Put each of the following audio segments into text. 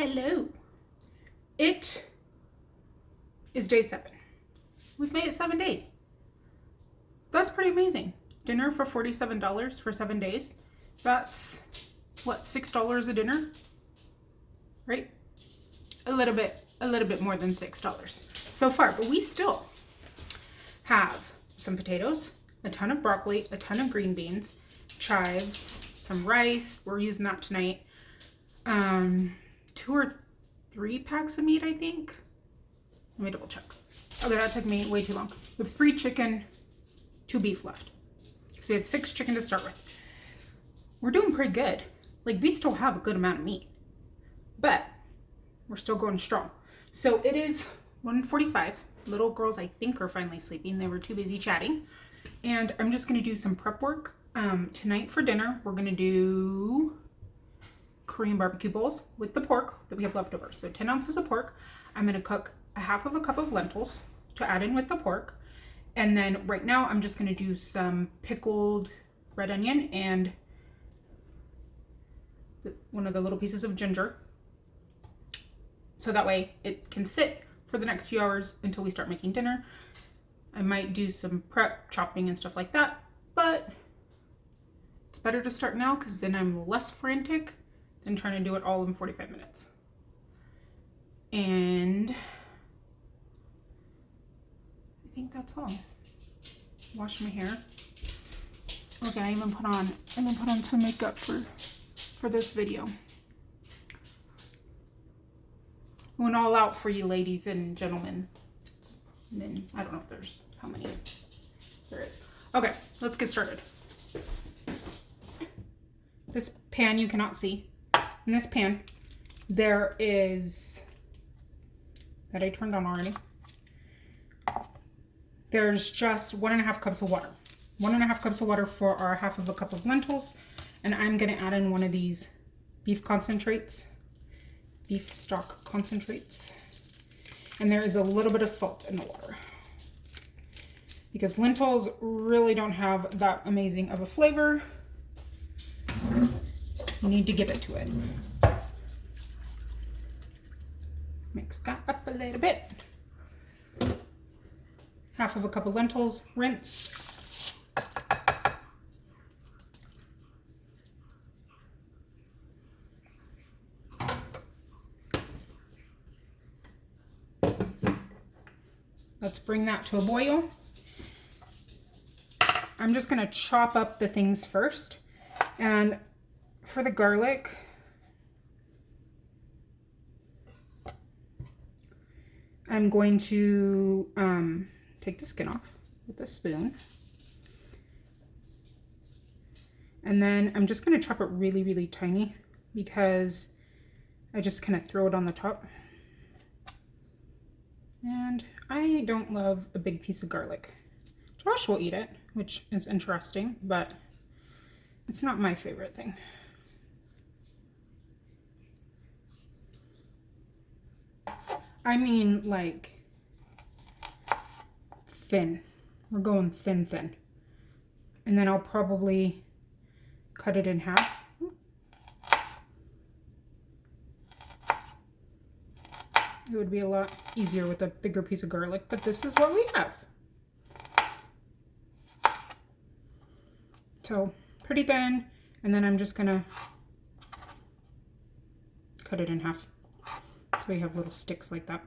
Hello. It is day 7. We've made it 7 days. That's pretty amazing. Dinner for $47 for 7 days. That's what, $6 a dinner? Right? A little bit more than $6 so far, but we still have some potatoes, a ton of broccoli, a ton of green beans, chives, some rice. We're using that tonight. 2 or 3 packs of meat, I think. Let me double check. Okay, that took me way too long. We have 3 chicken, 2 beef left. So we had 6 chicken to start with. We're doing pretty good. Like, we still have a good amount of meat, but we're still going strong. So it is 1:45. Little girls, I think, are finally sleeping. They were too busy chatting. And I'm just going to do some prep work. Tonight for dinner, we're going to do Korean barbecue bowls with the pork that we have left over. So 10 ounces of pork. I'm going to cook a half of a cup of lentils to add in with the pork. And then right now I'm just going to do some pickled red onion and one of the little pieces of ginger. So that way it can sit for the next few hours until we start making dinner. I might do some prep, chopping and stuff like that, but it's better to start now because then I'm less frantic than trying to do it all in 45 minutes. And I think that's all. Wash my hair. Okay, I even put on some makeup for this video. Went all out for you ladies and gentlemen. And then I don't know if there's how many there is. Okay, let's get started. This pan you cannot see. In this pan, there is, that I turned on already. There's just 1.5 cups of water. 1.5 cups of water for our half of a cup of lentils. And I'm gonna add in one of these beef concentrates, beef stock concentrates. And there is a little bit of salt in the water because lentils really don't have that amazing of a flavor. You need to give it to it. Mix that up a little bit. Half of a cup of lentils, rinse. Let's bring that to a boil. I'm just going to chop up the things first. And for the garlic, I'm going to take the skin off with a spoon. And then I'm just going to chop it really, really tiny because I just kind of throw it on the top. And I don't love a big piece of garlic. Josh will eat it, which is interesting, but it's not my favorite thing. I mean, like, thin. We're going thin. And then I'll probably cut it in half. It would be a lot easier with a bigger piece of garlic, but this is what we have. So, pretty thin, and then I'm just gonna cut it in half. So we have little sticks like that.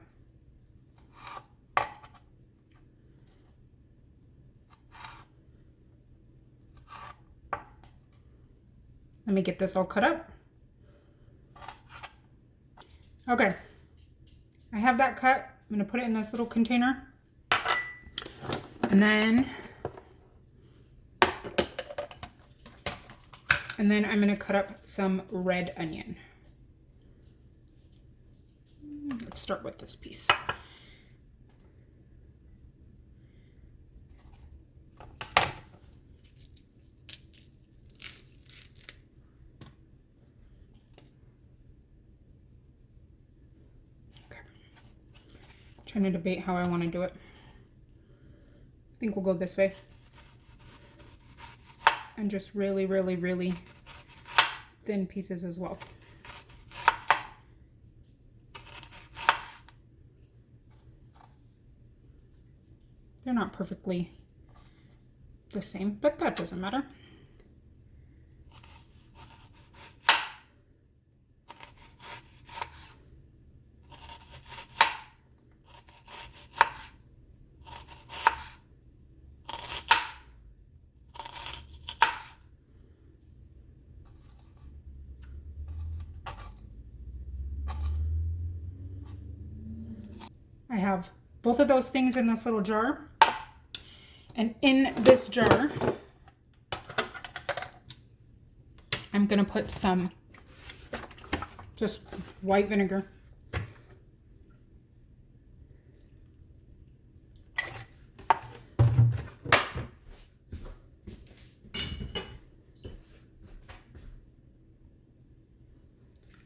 Let me get this all cut up. Okay, I have that cut. I'm gonna put it in this little container. And then I'm gonna cut up some red onion. Let's start with this piece. Okay. Trying to debate how I want to do it. I think we'll go this way. And just really, really, really thin pieces as well. They're not perfectly the same, but that doesn't matter. I have both of those things in this little jar. And in this jar, I'm gonna put some just white vinegar.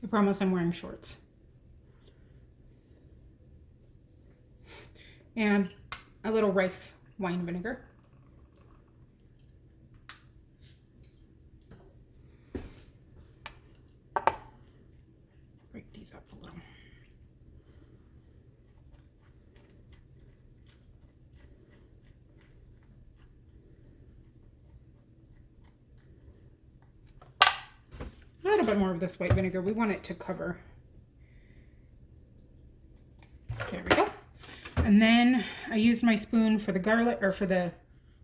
I promise I'm wearing shorts. And a little rice wine vinegar. Break these up a little. A little bit more of this white vinegar. We want it to cover. There we go. And then I used my spoon for the garlic, or for the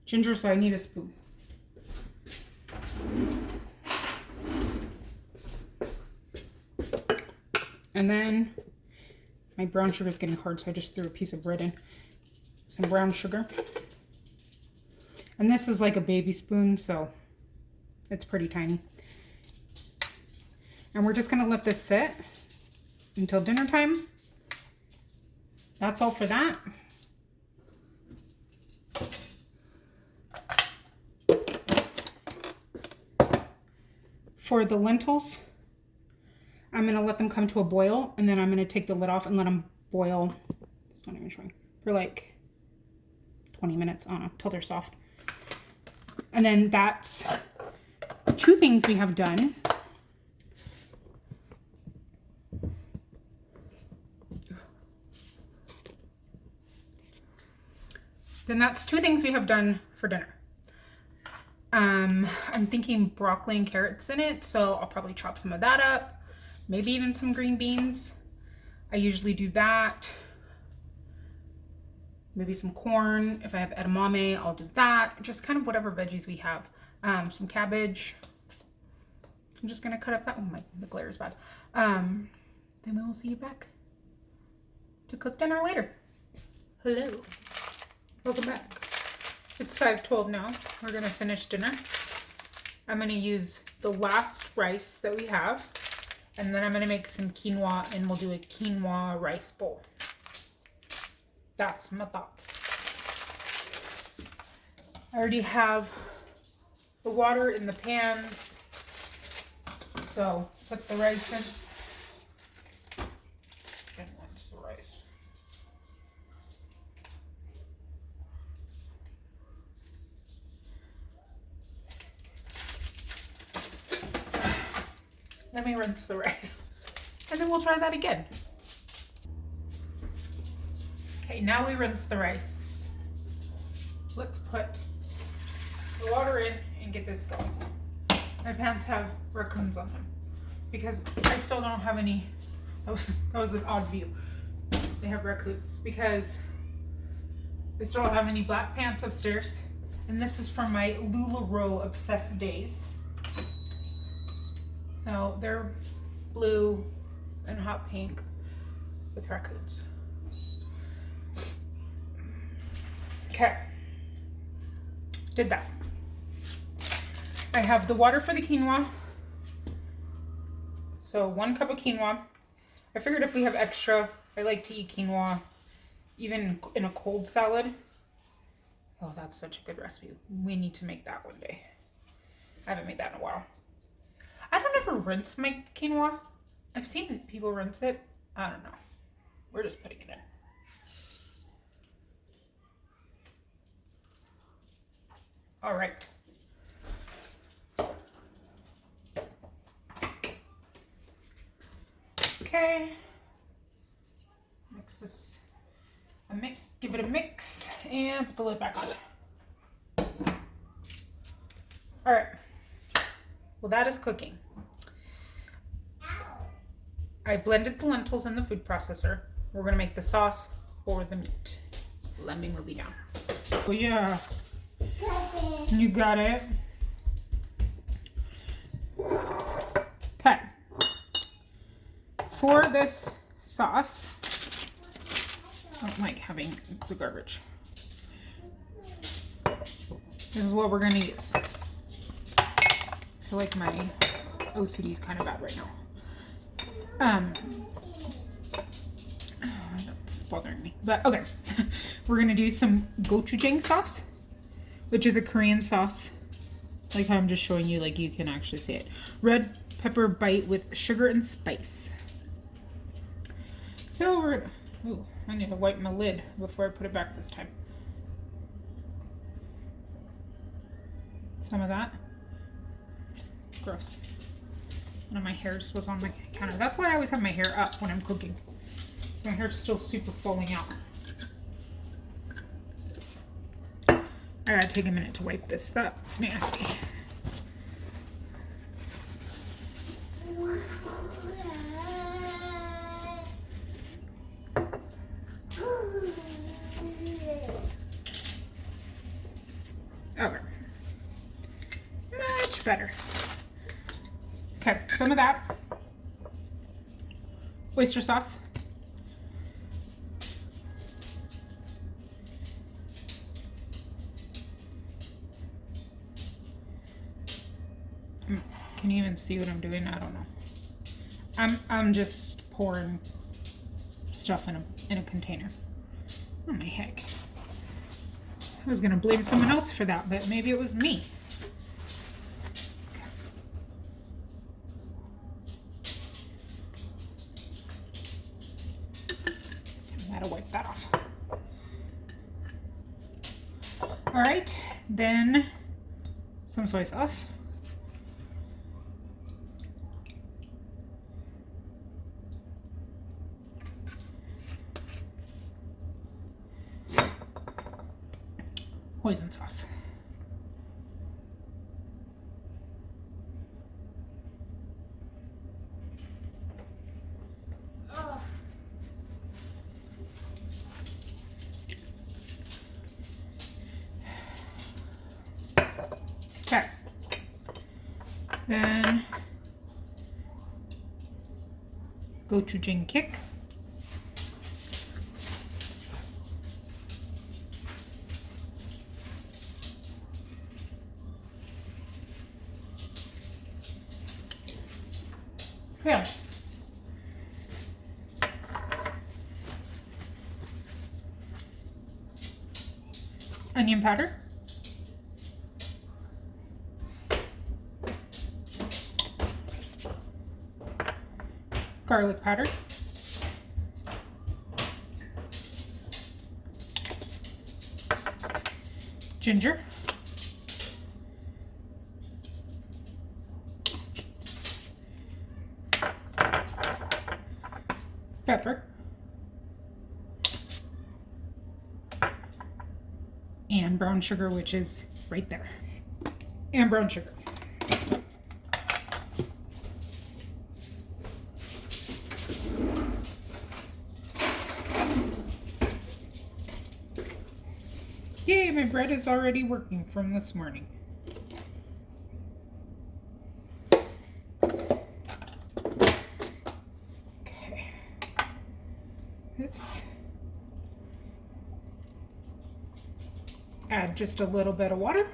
ginger, so I need a spoon. And then my brown sugar is getting hard, so I just threw a piece of bread in. Some brown sugar. And this is like a baby spoon, so it's pretty tiny. And we're just gonna let this sit until dinner time. That's all for that. For the lentils, I'm gonna let them come to a boil, and then I'm gonna take the lid off and let them boil. It's not even showing, for like 20 minutes, I don't know, till they're soft. And then that's 2 things we have done. Then that's 2 things we have done for dinner. I'm thinking broccoli and carrots in it, so I'll probably chop some of that up. Maybe even some green beans. I usually do that. Maybe some corn. If I have edamame, I'll do that. Just kind of whatever veggies we have. Some cabbage. I'm just gonna cut up that. Oh my, the glare is bad. Then we will see you back to cook dinner later. Hello. Welcome back. It's 5:12 now. We're gonna finish dinner. I'm gonna use the last rice that we have, and then I'm gonna make some quinoa, and we'll do a quinoa rice bowl. That's my thoughts. I already have the water in the pans, so put the rice in. And rinse the rice. Let me rinse the rice, and then we'll try that again. Okay, now we rinse the rice. Let's put the water in and get this going. My pants have raccoons on them because I still don't have any. That was an odd view. They have raccoons because they still don't have any black pants upstairs. And this is from my LuLaRoe Obsessed Days. So they're blue and hot pink with raccoons. Okay, did that. I have the water for the quinoa. So 1 cup of quinoa. I figured if we have extra, I like to eat quinoa even in a cold salad. Oh, that's such a good recipe. We need to make that one day. I haven't made that in a while. I don't ever rinse my quinoa. I've seen people rinse it. I don't know. We're just putting it in. All right. Okay. Mix this Give it a mix and put the lid back on. All right. Well, that is cooking. I blended the lentils in the food processor. We're gonna make the sauce for the meat. Let me move you down. Oh yeah. You got it. Okay. For this sauce, I don't like having the garbage. This is what we're gonna use. I feel like my OCD is kind of bad right now. It's bothering me, but okay. We're gonna do some gochujang sauce, which is a Korean sauce. Like how I'm just showing you, like you can actually see it. Red pepper bite with sugar and spice. So we're, ooh, I need to wipe my lid before I put it back this time. Some of that. Gross. One of my hairs was on the counter. That's why I always have my hair up when I'm cooking. So my hair's still super falling out. I gotta take a minute to wipe this. That's nasty. Okay. Much better. Okay, some of that oyster sauce. Can you even see what I'm doing? I don't know. I'm just pouring stuff in a container. Oh my heck. I was gonna blame someone else for that, but maybe it was me. Gotta wipe that off. All right, then some soy sauce. Hoisin sauce. Okay. Then gochujang kick. Yeah. Onion powder. Garlic powder. Ginger. Pepper. And brown sugar, which is right there. And brown sugar. Yay, my bread is already working from this morning. Okay. Let's add just a little bit of water.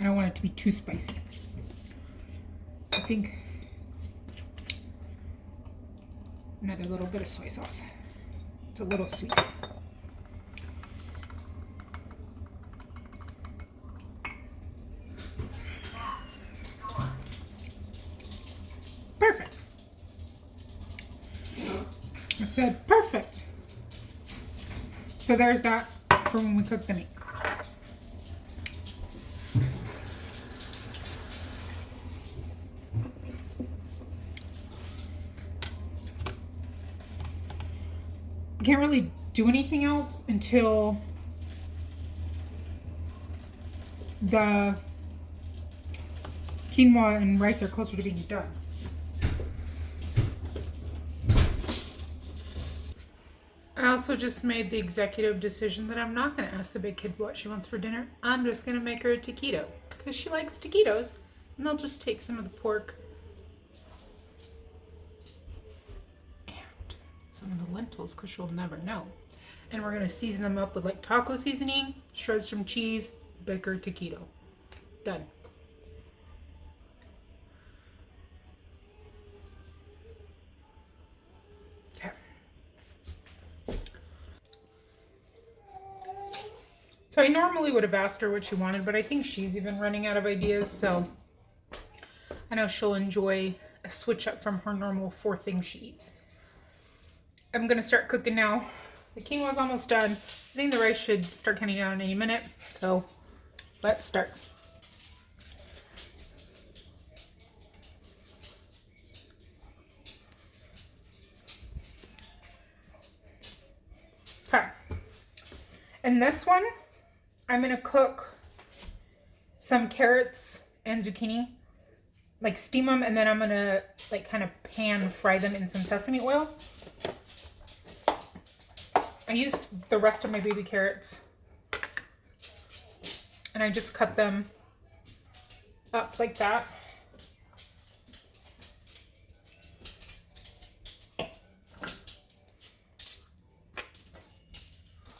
I don't want it to be too spicy. I think another little bit of soy sauce. It's a little sweet. said, perfect. So there's that for when we cook the meat. I can't really do anything else until the quinoa and rice are closer to being done. I also just made the executive decision that I'm not going to ask the big kid what she wants for dinner. I'm just going to make her a taquito because she likes taquitos, and I'll just take some of the pork and some of the lentils because she'll never know. And we're going to season them up with like taco seasoning, shred some cheese, bake her a taquito. Done. Okay. So I normally would have asked her what she wanted, but I think she's even running out of ideas, so I know she'll enjoy a switch up from her normal 4 things she eats. I'm going to start cooking now. The quinoa's almost done. I think the rice should start coming down any minute, so let's start. Okay. And this one, I'm going to cook some carrots and zucchini, like steam them, and then I'm going to like kind of pan fry them in some sesame oil. I used the rest of my baby carrots and I just cut them up like that.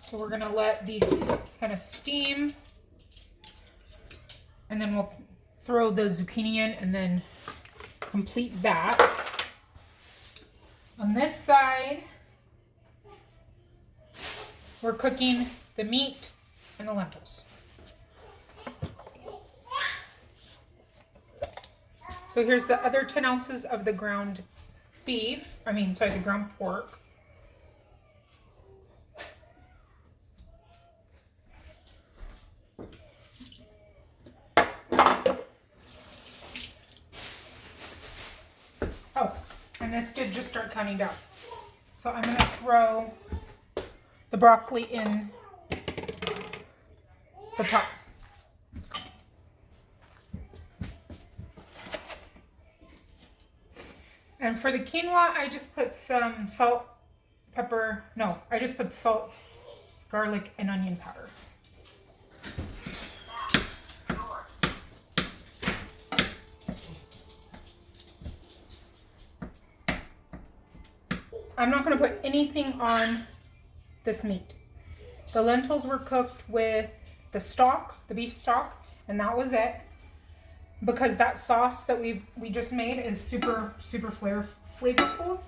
So we're gonna let these kind of steam, and then we'll throw the zucchini in and then complete that. On this side, we're cooking the meat and the lentils. So here's the other 10 ounces of the ground the ground pork. Oh, and this did just start coming down. So I'm gonna throw the broccoli in the top. And for the quinoa, I just put some salt, garlic, and onion powder. I'm not going to put anything on this meat. The lentils were cooked with the stock, the beef stock, and that was it. Because that sauce that we just made is super flavorful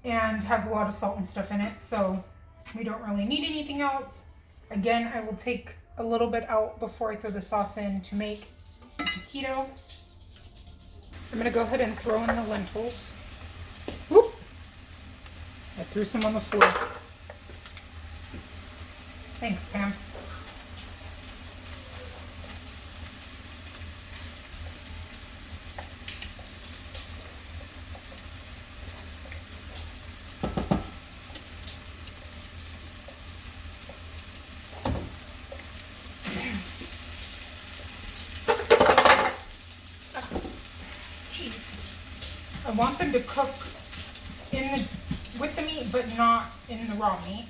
and has a lot of salt and stuff in it, so we don't really need anything else. Again, I will take a little bit out before I throw the sauce in to make the taquito. I'm gonna go ahead and throw in the lentils. Whoop! I threw some on the floor. Thanks, Pam. I want them to cook with the meat, but not in the raw meat.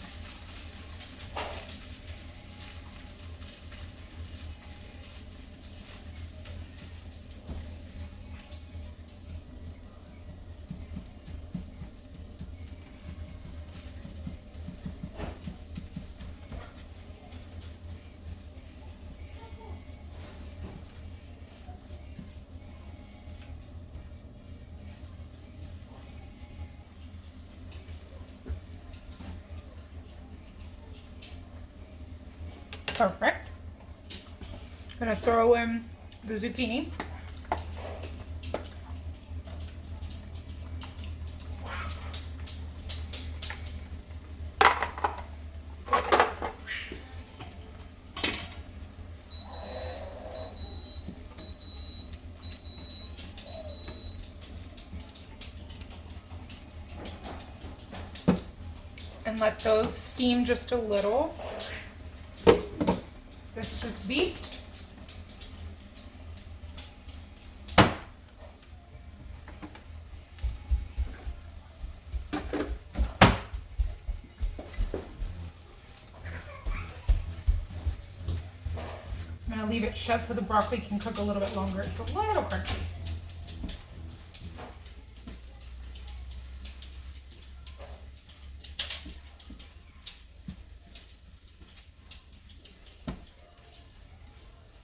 Perfect. Gonna throw in the zucchini. and let those steam just a little. This just beeped. I'm gonna leave it shut so the broccoli can cook a little bit longer. It's a little crunchy.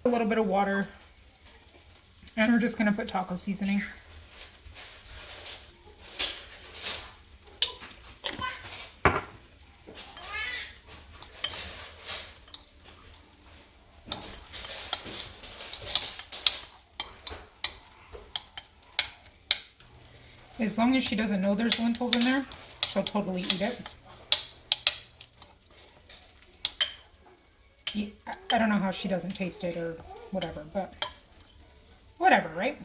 A little bit of water, and we're just gonna put taco seasoning. As long as she doesn't know there's lentils in there, she'll totally eat it. I don't know how she doesn't taste it or whatever, but whatever, right?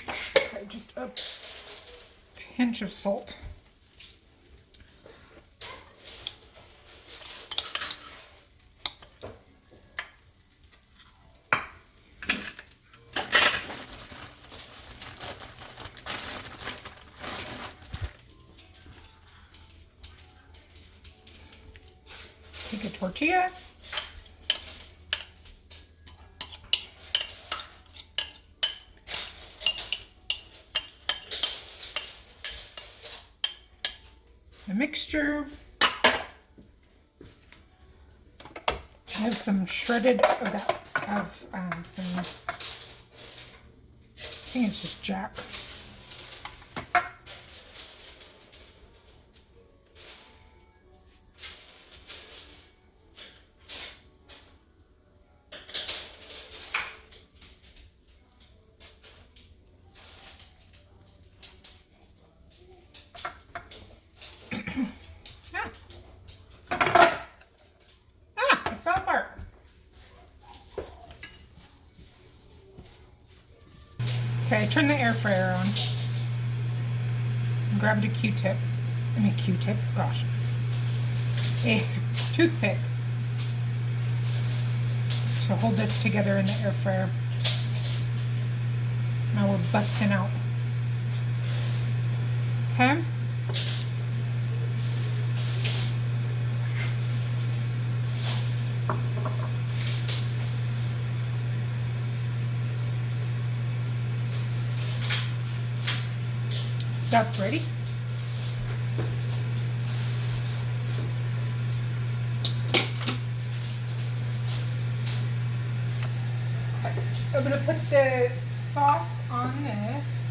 Okay, just a pinch of salt. Take a tortilla. A mixture. I have some shredded of that. I have some, I think it's just jack. Okay, turn the air fryer on. Grabbed a Q-tip. Q-tips, gosh. A toothpick to hold this together in the air fryer. Now we're busting out. Okay. That's ready. I'm going to put the sauce on this.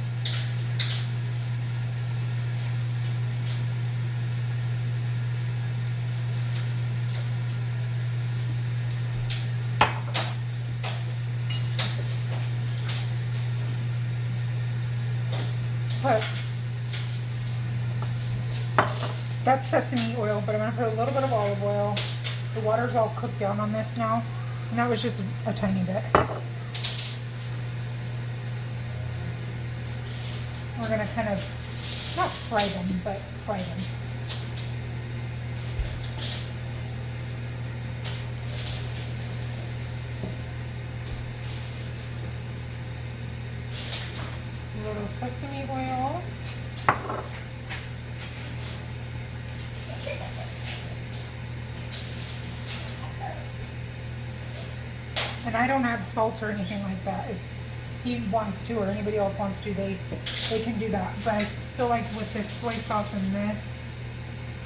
That's sesame oil, but I'm going to put a little bit of olive oil. The water's all cooked down on this now, and that was just a tiny bit. We're going to kind of, not fry them, but fry them. A little sesame oil. And I don't add salt or anything like that. If he wants to or anybody else wants to, they can do that. But I feel like with this soy sauce and this,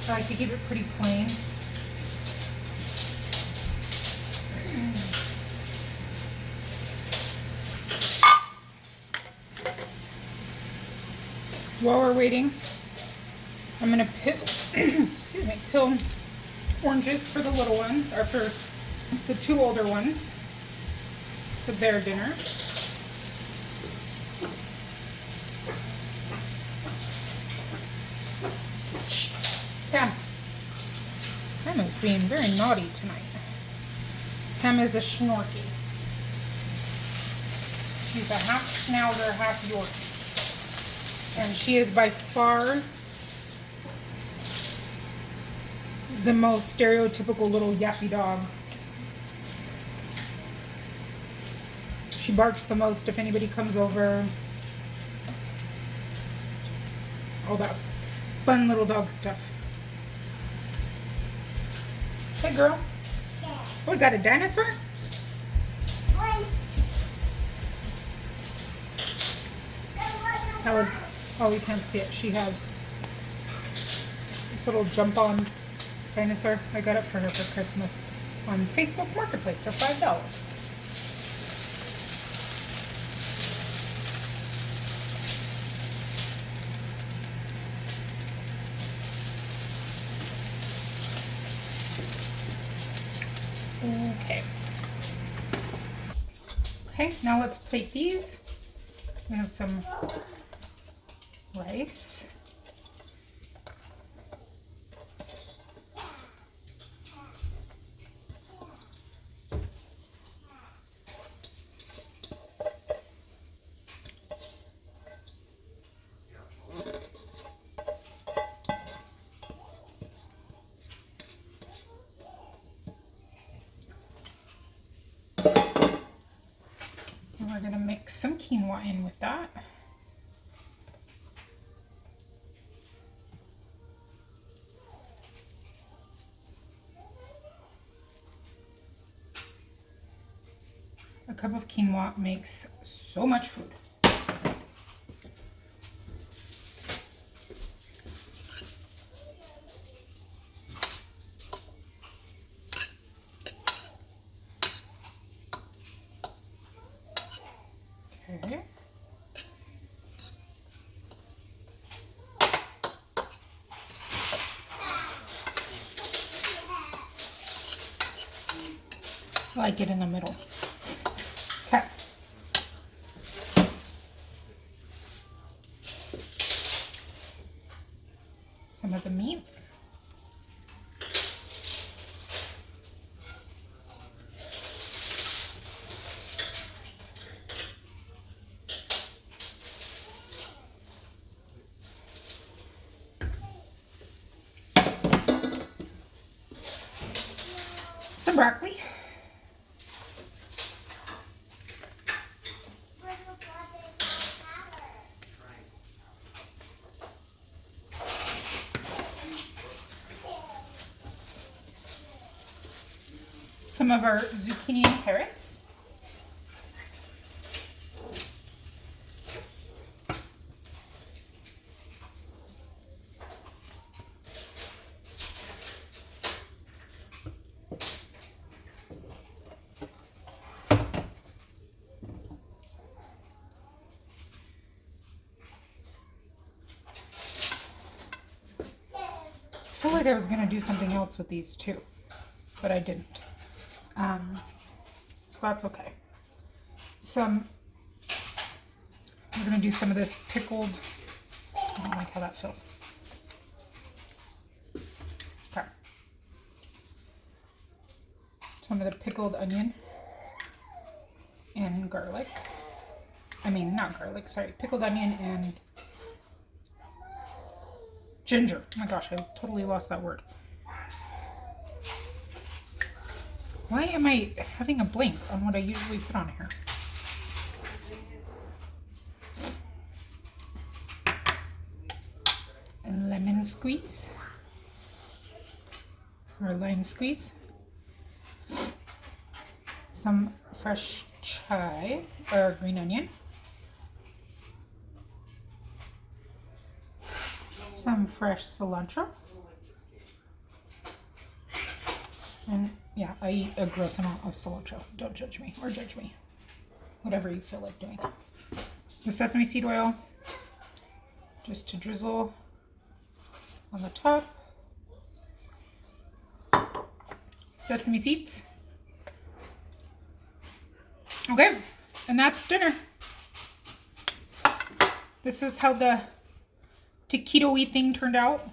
I like to keep it pretty plain. While we're waiting, I'm gonna peel oranges for the little ones, or for the two older ones, for their dinner. Pam is being very naughty tonight. Pam is a schnorky. She's a half Schnauzer, half Yorkie. And she is by far the most stereotypical little yappy dog. She barks the most if anybody comes over. All that fun little dog stuff. Hey girl. Oh, we got a dinosaur? That was, oh, you can't see it. She has this little jump on dinosaur. I got it for her for Christmas on Facebook Marketplace for $5. Okay. Okay, now let's plate these. We have some rice. And we're going to mix some quinoa in with that. A cup of quinoa makes so much food. Okay. I like it in the middle. Okay. Some of the meat. Some broccoli. Some of our zucchini and carrots. I feel like I was going to do something else with these too, but I didn't. So that's okay. We're going to do some of this pickled, I don't like how that feels. Okay. Some of the pickled onion and garlic. I mean, not garlic, sorry. Pickled onion and ginger. Oh my gosh, I totally lost that word. Why am I having a blank on what I usually put on here? And lemon squeeze. Or lime squeeze. Some fresh chive or green onion. Some fresh cilantro. And yeah, I eat a gross amount of cilantro. Don't judge me or judge me. Whatever you feel like doing. The sesame seed oil, just to drizzle on the top. Sesame seeds. Okay, and that's dinner. This is how the taquito-y thing turned out.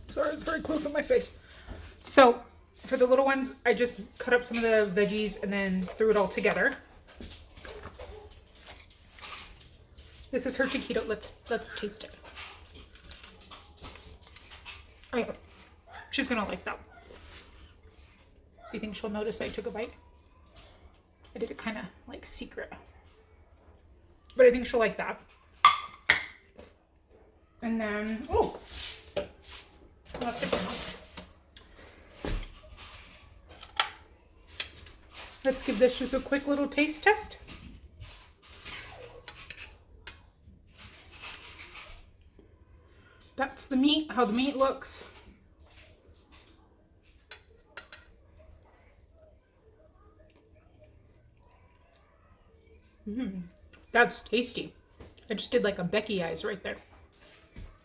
Sorry, it's very close on my face. So, for the little ones, I just cut up some of the veggies and then threw it all together. This is her taquito. Let's taste it. Oh, she's gonna like that. Do you think she'll notice I took a bite? I did it kind of like secret. But I think she'll like that. And then, oh, left it down. Let's give this just a quick little taste test. That's the meat, how the meat looks. That's tasty. I just did like a Becky eyes right there.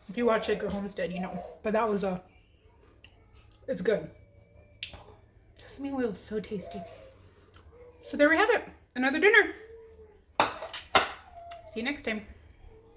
If you watch Edgar Homestead, you know. But that was it's good. Sesame oil is so tasty. So there we have it. Another dinner. See you next time.